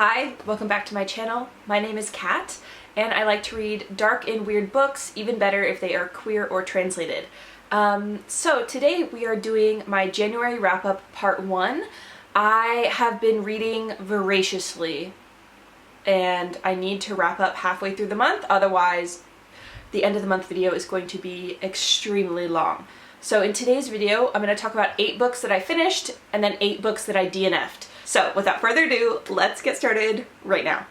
Hi, welcome back to my channel. My name is Kat, and I like to read dark and weird books, even better if they are queer or translated. So today we are doing my January wrap-up part 1. I have been reading voraciously, and I need to wrap up halfway through the month, otherwise the end of the month video is going to be extremely long. So in today's video, I'm going to talk about 8 books that I finished, and then 8 books that I DNF'd. So without further ado, let's get started right now.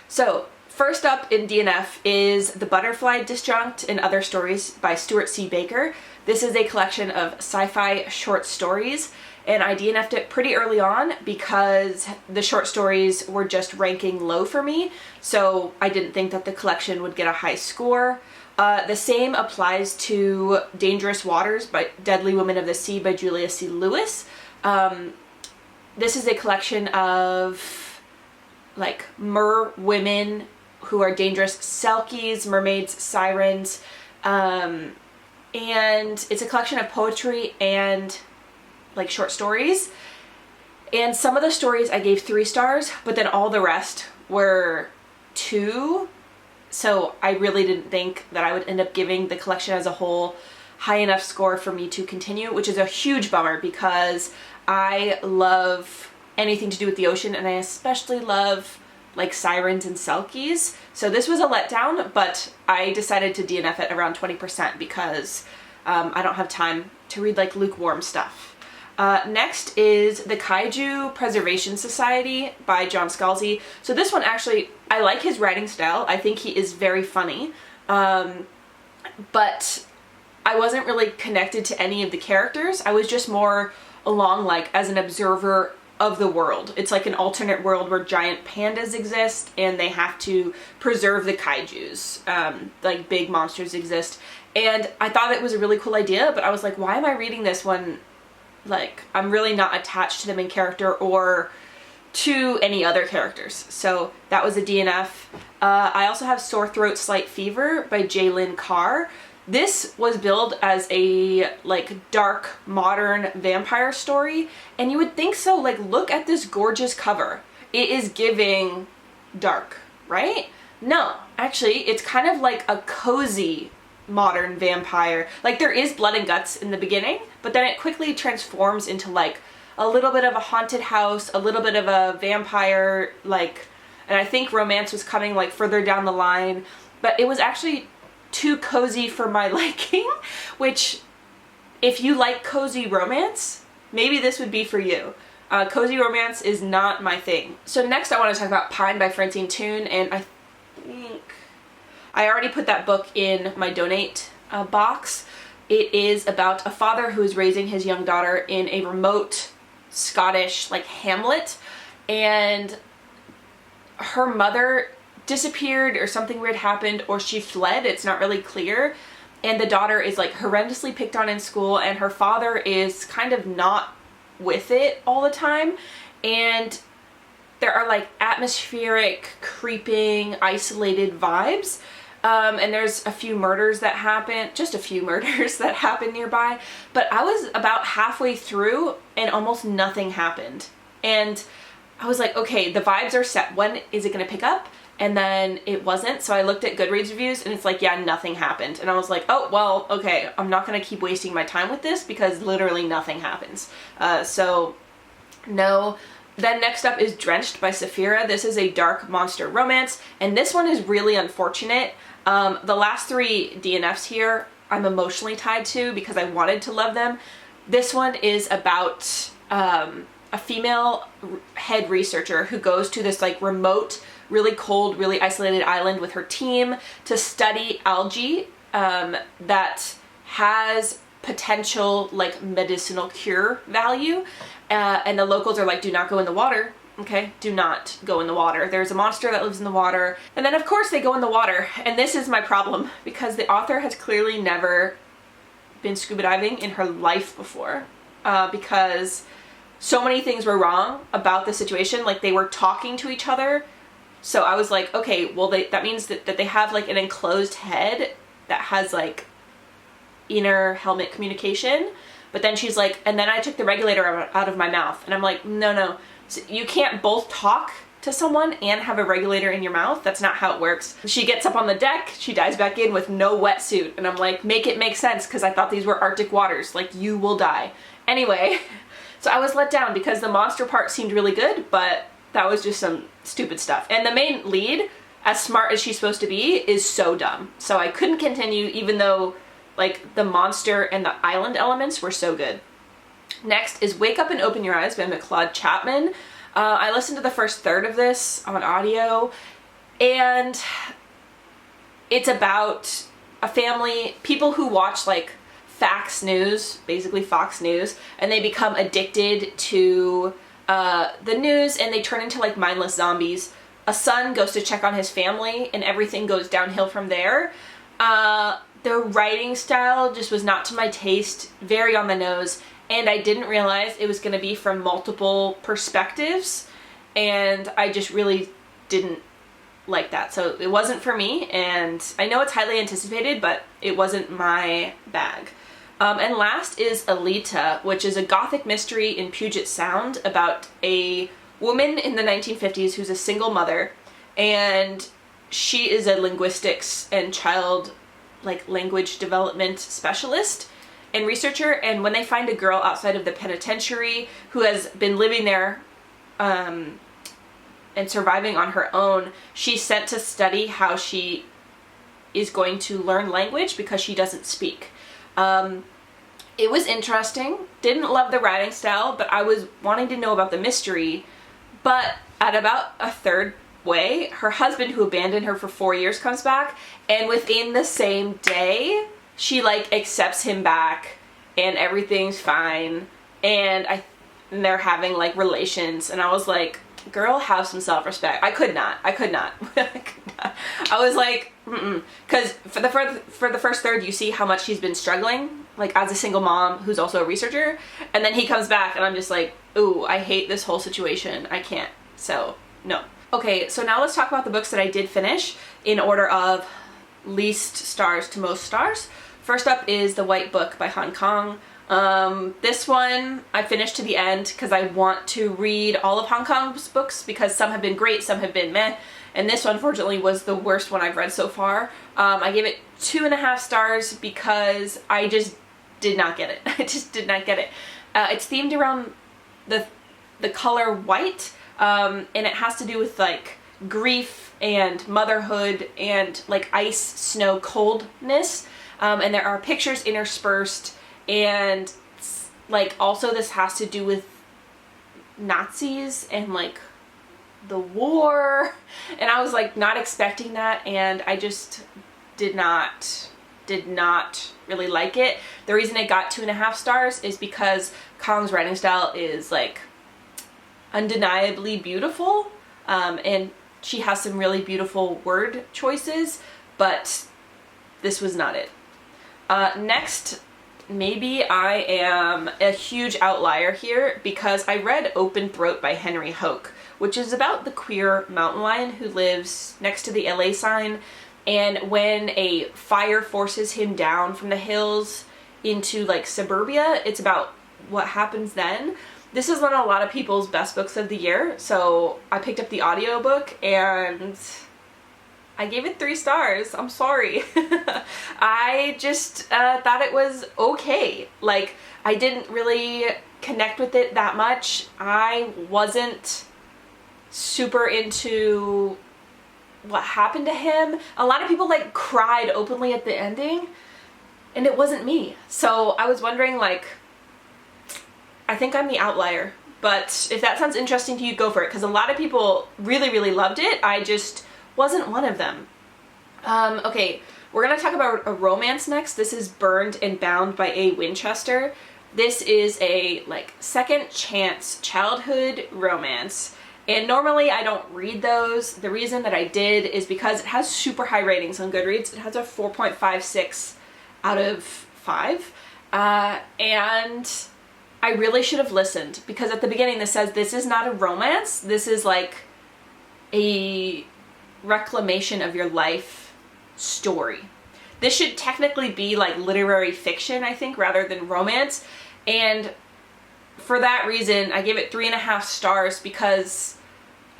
So first up in DNF is The Butterfly Disjunct and Other Stories by Stewart C. Baker. This is a collection of sci-fi short stories, and I DNF'd it pretty early on because the short stories were just ranking low for me, so I didn't think that the collection would get a high score. The same applies to Dangerous Waters by Deadly Women of the Sea by Julia C. Lewis. This is a collection of like mer women who are dangerous, selkies, mermaids, sirens, and it's a collection of poetry and like short stories. And some of the stories I gave 3 stars, but then all the rest were 2. So I really didn't think that I would end up giving the collection as a whole high enough score for me to continue, which is a huge bummer because I love anything to do with the ocean, and I especially love like sirens and selkies. So this was a letdown, but I decided to DNF it around 20% because I don't have time to read like lukewarm stuff. Next is The Kaiju Preservation Society by John Scalzi. So this one actually, I like his writing style. I think he is very funny, but I wasn't really connected to any of the characters. I was just more along like as an observer of the world. It's like an alternate world where giant pandas exist and they have to preserve the kaijus. Like big monsters exist. And I thought it was a really cool idea, but I was like, why am I reading this when like I'm really not attached to them in character or to any other characters? So that was a DNF. I also have Sore Throat Slight Fever by Lynn Carr. This was billed as a like dark modern vampire story, and you would think so. Like, look at this gorgeous cover. It is giving dark, right? No, actually it's kind of like a cozy modern vampire. Like, there is blood and guts in the beginning, but then it quickly transforms into like a little bit of a haunted house, a little bit of a vampire, like, and I think romance was coming like further down the line, but it was actually too cozy for my liking, which if you like cozy romance, maybe this would be for you. Cozy romance is not my thing. So next I want to talk about Pine by Francine Toon, and I think I already put that book in my donate box. It is about a father who is raising his young daughter in a remote Scottish like hamlet, and her mother disappeared or something weird happened, or she fled. It's not really clear. And the daughter is like horrendously picked on in school, and her father is kind of not with it all the time. And there are like atmospheric, creeping, isolated vibes. And there's a few murders that happen, just a few murders that happen nearby. But I was about halfway through and almost nothing happened. And I was like, okay, the vibes are set. When is it going to pick up? And then it wasn't, so I looked at Goodreads reviews and it's like, yeah, nothing happened. And I was like, oh, well, okay, I'm not gonna keep wasting my time with this because literally nothing happens. So, no. Then next up is Drenched by Sephyrra. This is a dark monster romance, and this one is really unfortunate. The last 3 DNFs here, I'm emotionally tied to because I wanted to love them. This one is about a female head researcher who goes to this like remote, really cold, really isolated island with her team to study algae that has potential like medicinal cure value, and the locals are like, do not go in the water. Okay, do not go in the water. There's a monster that lives in the water. And then of course they go in the water, and this is my problem because the author has clearly never been scuba diving in her life before, because so many things were wrong about the situation. Like, they were talking to each other. So I was like, okay, well, that means that they have like an enclosed head that has like inner helmet communication. But then she's like, and then I took the regulator out of my mouth. And I'm like, no, so you can't both talk to someone and have a regulator in your mouth. That's not how it works. She gets up on the deck, she dives back in with no wetsuit, and I'm like, make it make sense, because I thought these were Arctic waters. Like, you will die. Anyway, so I was let down because the monster part seemed really good, but that was just some stupid stuff. And the main lead, as smart as she's supposed to be, is so dumb. So I couldn't continue, even though like the monster and the island elements were so good. Next is Wake Up and Open Your Eyes by McLeod Chapman. I listened to the first third of this on audio, and it's about a family, people who watch like Fox News, basically Fox News, and they become addicted to the news, and they turn into like mindless zombies. A son goes to check on his family, and everything goes downhill from there. The writing style just was not to my taste, very on the nose, and I didn't realize it was going to be from multiple perspectives, and I just really didn't like that. So it wasn't for me, and I know it's highly anticipated, but it wasn't my bag. And last is Elita, which is a gothic mystery in Puget Sound about a woman in the 1950s who's a single mother, and she is a linguistics and child language development specialist and researcher, and when they find a girl outside of the penitentiary who has been living there and surviving on her own, she's sent to study how she is going to learn language because she doesn't speak. It was interesting. Didn't love the writing style, but I was wanting to know about the mystery. But at about a third way, her husband, who abandoned her for 4 years, comes back, and within the same day, she accepts him back, and everything's fine, and they're having relations, and I was like, girl, have some self-respect. I could not. I was like, because for the first third, you see how much she's been struggling, as a single mom who's also a researcher, and then he comes back, and I'm just like, ooh, I hate this whole situation. I can't. So, no. Okay, so now let's talk about the books that I did finish in order of least stars to most stars. First up is The White Book by Hong Kong. This one I finished to the end because I want to read all of Hong Kong's books because some have been great, some have been meh, and this one, unfortunately, was the worst one I've read so far. I gave it 2.5 stars because I just did not get it. I just did not get it. It's themed around the color white, and it has to do with grief and motherhood and ice, snow, coldness, and there are pictures interspersed, and also this has to do with Nazis and the war, and I was not expecting that, and I just did not really like it. The reason it got 2.5 stars is because Kang's writing style is undeniably beautiful, and she has some really beautiful word choices, but this was not it. Next, maybe I am a huge outlier here because I read Open Throat by Henry Hoke, which is about the queer mountain lion who lives next to the LA sign, and when a fire forces him down from the hills into suburbia, it's about what happens then. This is one of a lot of people's best books of the year, so I picked up the audiobook and I gave it 3 stars. I'm sorry. I just thought it was okay. I didn't really connect with it that much. I wasn't super into what happened to him. A lot of people cried openly at the ending, and it wasn't me. So I was wondering I think I'm the outlier, but if that sounds interesting to you, go for it, because a lot of people really, really loved it. I just wasn't one of them. Okay, we're gonna talk about a romance next. This is Burned and Bound by A. Winchester. This is a second chance childhood romance, and normally I don't read those. The reason that I did is because it has super high ratings on Goodreads. It has a 4.56 out of 5, and I really should have listened, because at the beginning this says this is not a romance, this is a reclamation of your life story. This should technically be literary fiction, I think, rather than romance, and for that reason I gave it 3.5 stars because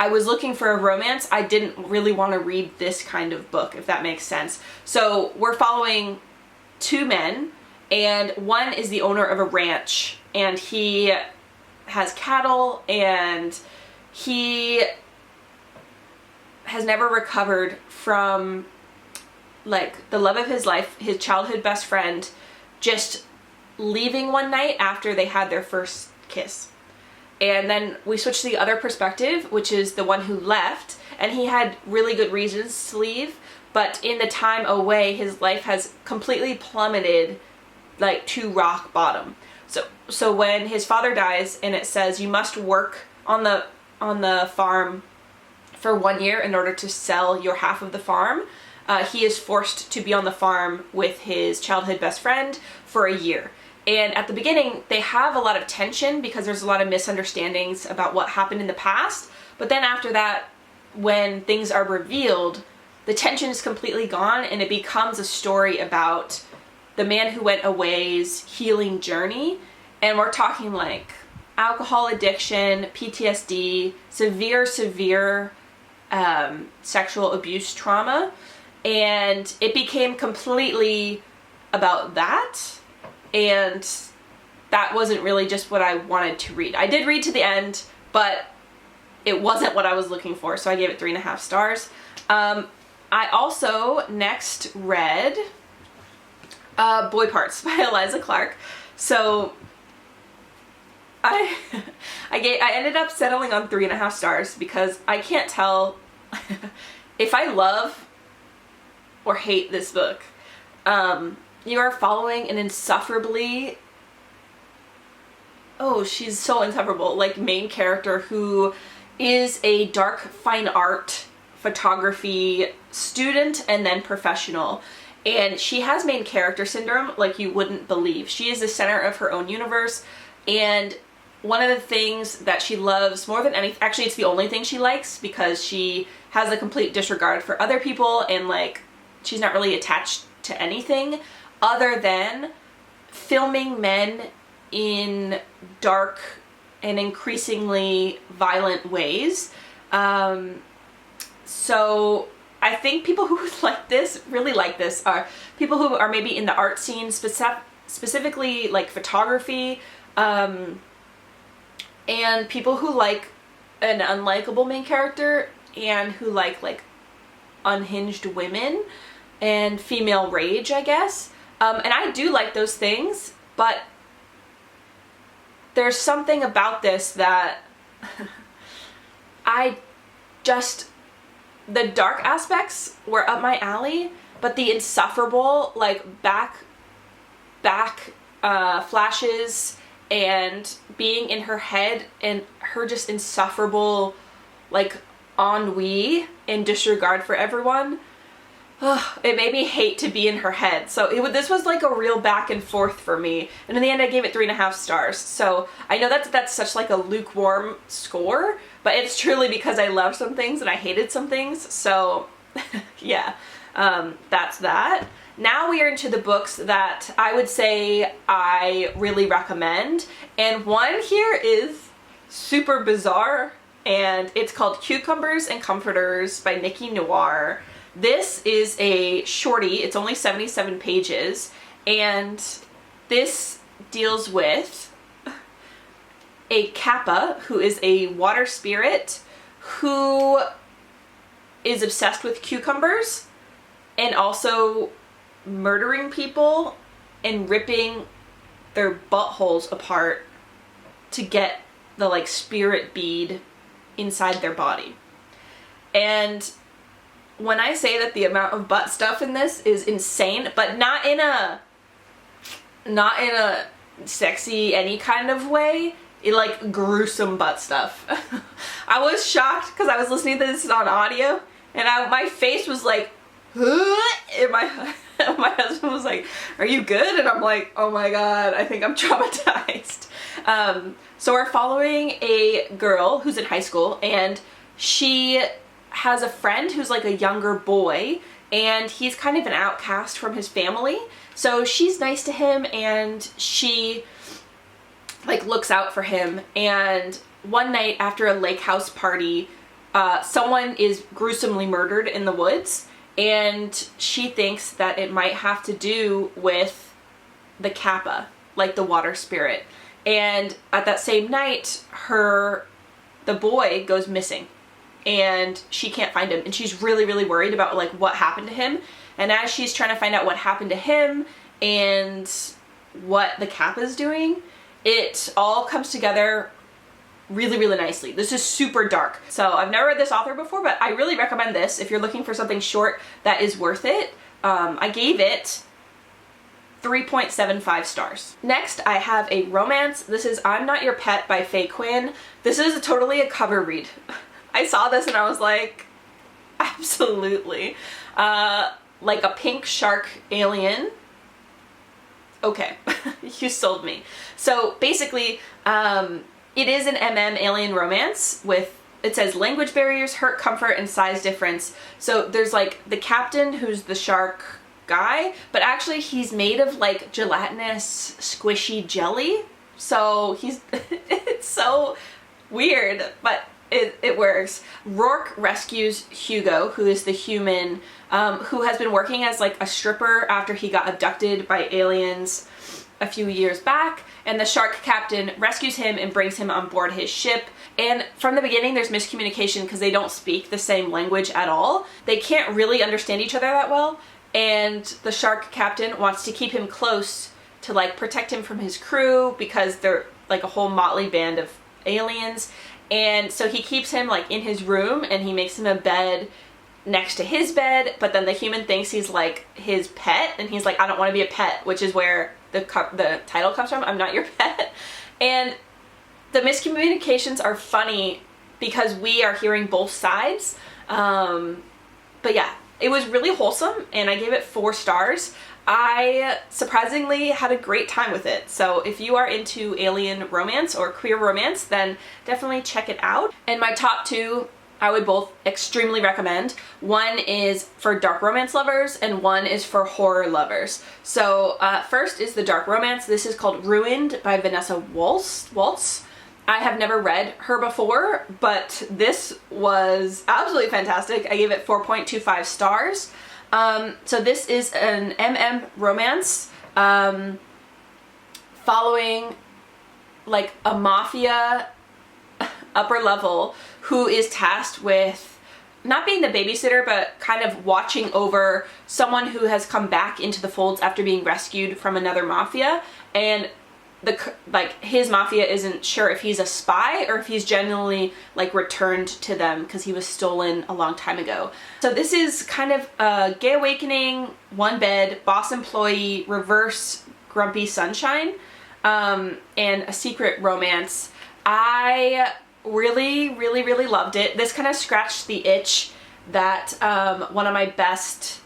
I was looking for a romance, I didn't really want to read this kind of book, if that makes sense. So we're following two men, and one is the owner of a ranch, and he has cattle, and he has never recovered from like the love of his life, his childhood best friend, just leaving one night after they had their first kiss. And then we switch to the other perspective, which is the one who left, and he had really good reasons to leave, but in the time away, his life has completely plummeted, like, to rock bottom. So when his father dies, and it says you must work on the farm for 1 year in order to sell your half of the farm, he is forced to be on the farm with his childhood best friend for a year. And at the beginning, they have a lot of tension because there's a lot of misunderstandings about what happened in the past. But then after that, when things are revealed, the tension is completely gone, and it becomes a story about the man who went away's healing journey. And we're talking like alcohol addiction, PTSD, severe sexual abuse trauma. And it became completely about that. And that wasn't really just what I wanted to read. I did read to the end, but it wasn't what I was looking for, so I gave it 3.5 stars. I also next read Boy Parts by Eliza Clark. So I ended up settling on 3.5 stars because I can't tell if I love or hate this book. You are following an insufferably, she's so insufferable, like, main character who is a dark fine art photography student and then professional. And she has main character syndrome like you wouldn't believe. She is the center of her own universe, and one of the things that she loves more than anything, actually it's the only thing she likes, because she has a complete disregard for other people, and like she's not really attached to anything other than filming men in dark and increasingly violent ways. So I think people who really like this are people who are maybe in the art scene, specifically like photography, and people who like an unlikable main character, and who like unhinged women and female rage, I guess. And I do like those things, but there's something about this that the dark aspects were up my alley, but the insufferable, like, back flashes and being in her head and her just insufferable, like, ennui and disregard for everyone, it made me hate to be in her head. So this was like a real back and forth for me, and in the end I gave it 3.5 stars. So I know that's such like a lukewarm score, but it's truly because I loved some things and I hated some things. So yeah, that's that. Now we are into the books that I would say I really recommend, and one here is super bizarre, and it's called Cucumbers and Comforters by Nikki Noir. This is a shorty, it's only 77 pages, and this deals with a kappa who is a water spirit who is obsessed with cucumbers and also murdering people and ripping their buttholes apart to get the like spirit bead inside their body. And when I say that the amount of butt stuff in this is insane, but not in a sexy any kind of way, like gruesome butt stuff. I was shocked because I was listening to this on audio, and my face was like, and my husband was like, "Are you good?" And I'm like, "Oh my god, I think I'm traumatized." So we're following a girl who's in high school, and she has a friend who's like a younger boy, and he's kind of an outcast from his family. So she's nice to him, and she like looks out for him. And one night after a lake house party, someone is gruesomely murdered in the woods, and she thinks that it might have to do with the Kappa, like the water spirit. And at that same night, the boy goes missing, and she can't find him, and she's really, really worried about like what happened to him. And as she's trying to find out what happened to him and what the Kappa's doing, it all comes together really, really nicely. This is super dark. So I've never read this author before, but I really recommend this if you're looking for something short that is worth it. I gave it 3.75 stars. Next, I have a romance. This is I'm Not Your Pet by Quin. This is totally a cover read. I saw this and I was like, absolutely. Like a pink shark alien. Okay, you sold me. So basically, it is an alien romance with, it says language barriers, hurt, comfort, and size difference. So there's like the captain who's the shark guy, but actually he's made of like gelatinous squishy jelly. So he's, it's so weird, but it works. Rourke rescues Hugo, who is the human, who has been working as like a stripper after he got abducted by aliens a few years back, and the shark captain rescues him and brings him on board his ship. And from the beginning there's miscommunication because they don't speak the same language at all. They can't really understand each other that well, and the shark captain wants to keep him close to like protect him from his crew because they're like a whole motley band of aliens. And so he keeps him like in his room, and he makes him a bed next to his bed, but then the human thinks he's like his pet, and he's like, I don't want to be a pet, which is where the title comes from, I'm Not Your Pet. And the miscommunications are funny because we are hearing both sides. But yeah, it was really wholesome, and I gave it 4 stars. I surprisingly had a great time with it. So if you are into alien romance or queer romance, then definitely check it out. And my top 2, I would both extremely recommend. One is for dark romance lovers, and one is for horror lovers. So first is the dark romance. This is called Ruined by Vanessa Waltz. I have never read her before, but this was absolutely fantastic. I gave it 4.25 stars. So this is an romance following like a mafia upper level who is tasked with not being the babysitter, but kind of watching over someone who has come back into the folds after being rescued from another mafia. And his mafia isn't sure if he's a spy or if he's genuinely like returned to them because he was stolen a long time ago. So this is kind of a gay awakening, one bed, boss employee, reverse grumpy sunshine, and a secret romance. I really, really, really loved it. This kind of scratched the itch that one of my best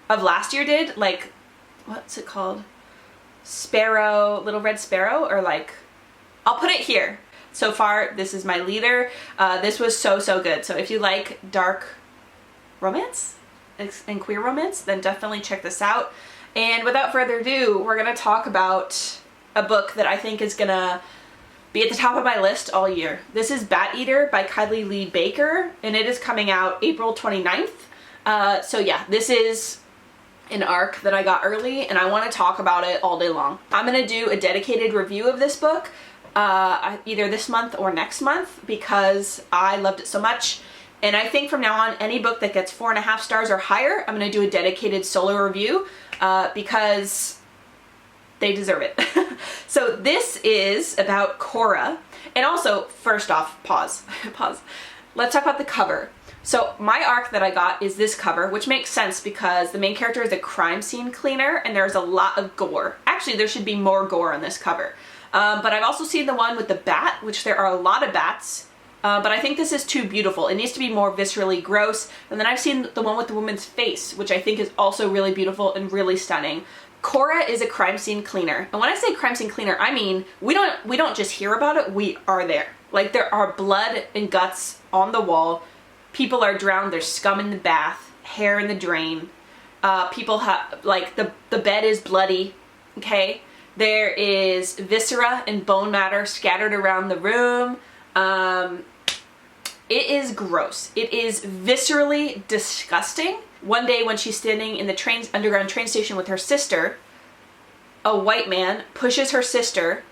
of last year did. Like, what's it called? Little Red Sparrow, or like, I'll put it here. So far, this is my leader. This was so, so good. So if you like dark romance and queer romance, then definitely check this out. And without further ado, we're gonna talk about a book that I think is gonna be at the top of my list all year. This is Bat Eater by Kylie Lee Baker, and it is coming out April 29th. So yeah, this is an arc that I got early, and I want to talk about it all day long. I'm going to do a dedicated review of this book either this month or next month because I loved it so much. And I think from now on, any book that gets 4.5 stars or higher, I'm going to do a dedicated solo review because they deserve it. So this is about Cora. And also, first off, pause. Let's talk about the cover. So my arc that I got is this cover, which makes sense because the main character is a crime scene cleaner and there's a lot of gore. Actually, there should be more gore on this cover. But I've also seen the one with the bat, which there are a lot of bats. But I think this is too beautiful. It needs to be more viscerally gross. And then I've seen the one with the woman's face, which I think is also really beautiful and really stunning. Cora is a crime scene cleaner. And when I say crime scene cleaner, I mean, we don't just hear about it, we are there. Like, there are blood and guts on the wall. People are drowned, there's scum in the bath, hair in the drain. People have, like, the bed is bloody, okay? There is viscera and bone matter scattered around the room. It is gross. It is viscerally disgusting. One day when she's standing in the underground train station with her sister, a white man pushes her sister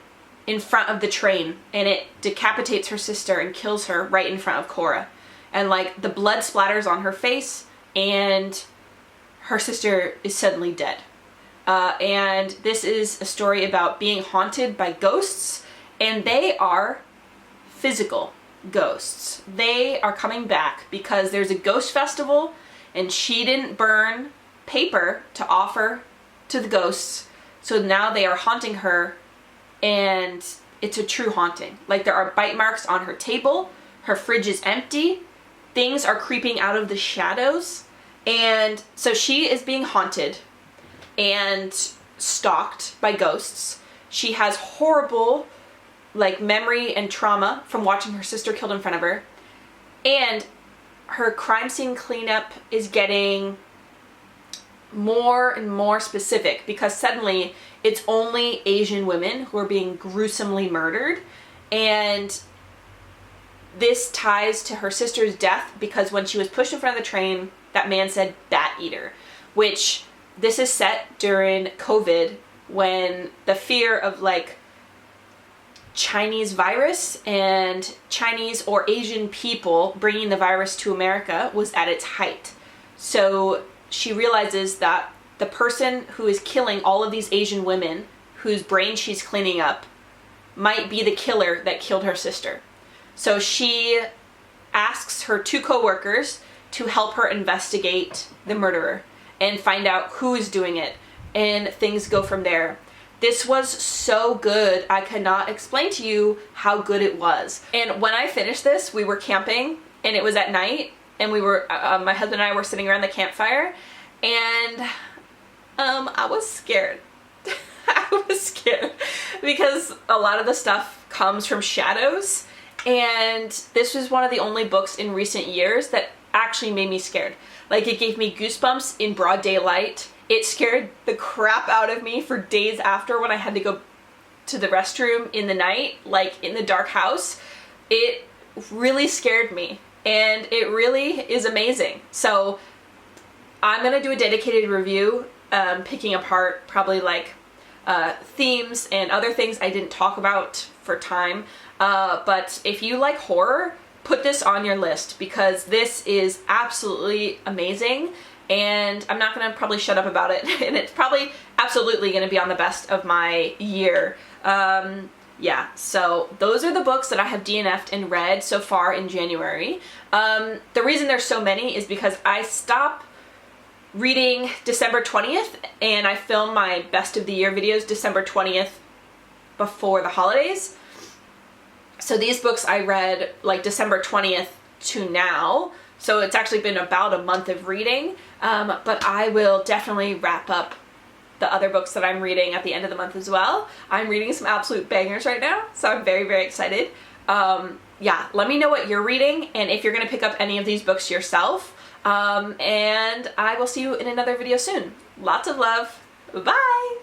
in front of the train, and it decapitates her sister and kills her right in front of Cora. And like the blood splatters on her face, and her sister is suddenly dead. And this is a story about being haunted by ghosts, and they are physical ghosts. They are coming back because there's a ghost festival, and she didn't burn paper to offer to the ghosts, so now they are haunting her, and it's a true haunting. Like, there are bite marks on her table, her fridge is empty, things are creeping out of the shadows, and so she is being haunted and stalked by ghosts. She has horrible, like, memory and trauma from watching her sister killed in front of her, and her crime scene cleanup is getting more and more specific because suddenly it's only Asian women who are being gruesomely murdered, and this ties to her sister's death because when she was pushed in front of the train, that man said bat eater, which this is set during COVID when the fear of like Chinese virus and Chinese or Asian people bringing the virus to America was at its height. So she realizes that the person who is killing all of these Asian women whose brain she's cleaning up might be the killer that killed her sister. So she asks her 2 co-workers to help her investigate the murderer and find out who is doing it, and things go from there. This was so good, I cannot explain to you how good it was. And when I finished this, we were camping, and it was at night, and we were, my husband and I were sitting around the campfire, and I was scared. I was scared because a lot of the stuff comes from shadows, and this was one of the only books in recent years that actually made me scared. Like, it gave me goosebumps in broad daylight. It scared the crap out of me for days after when I had to go to the restroom in the night, like in the dark house. It really scared me, and it really is amazing. So I'm gonna do a dedicated review, picking apart probably like themes and other things I didn't talk about for time. But if you like horror, put this on your list because this is absolutely amazing, and I'm not gonna probably shut up about it, and it's probably absolutely gonna be on the best of my year. Yeah, so those are the books that I have DNF'd and read so far in January. The reason there's so many is because I stopped reading December 20th, and I film my best of the year videos December 20th before the holidays. So these books I read like December 20th to now, so it's actually been about a month of reading, but I will definitely wrap up the other books that I'm reading at the end of the month as well. I'm reading some absolute bangers right now, so I'm very, very excited. Yeah, let me know what you're reading and if you're gonna pick up any of these books yourself, and I will see you in another video soon. Lots of love. Bye!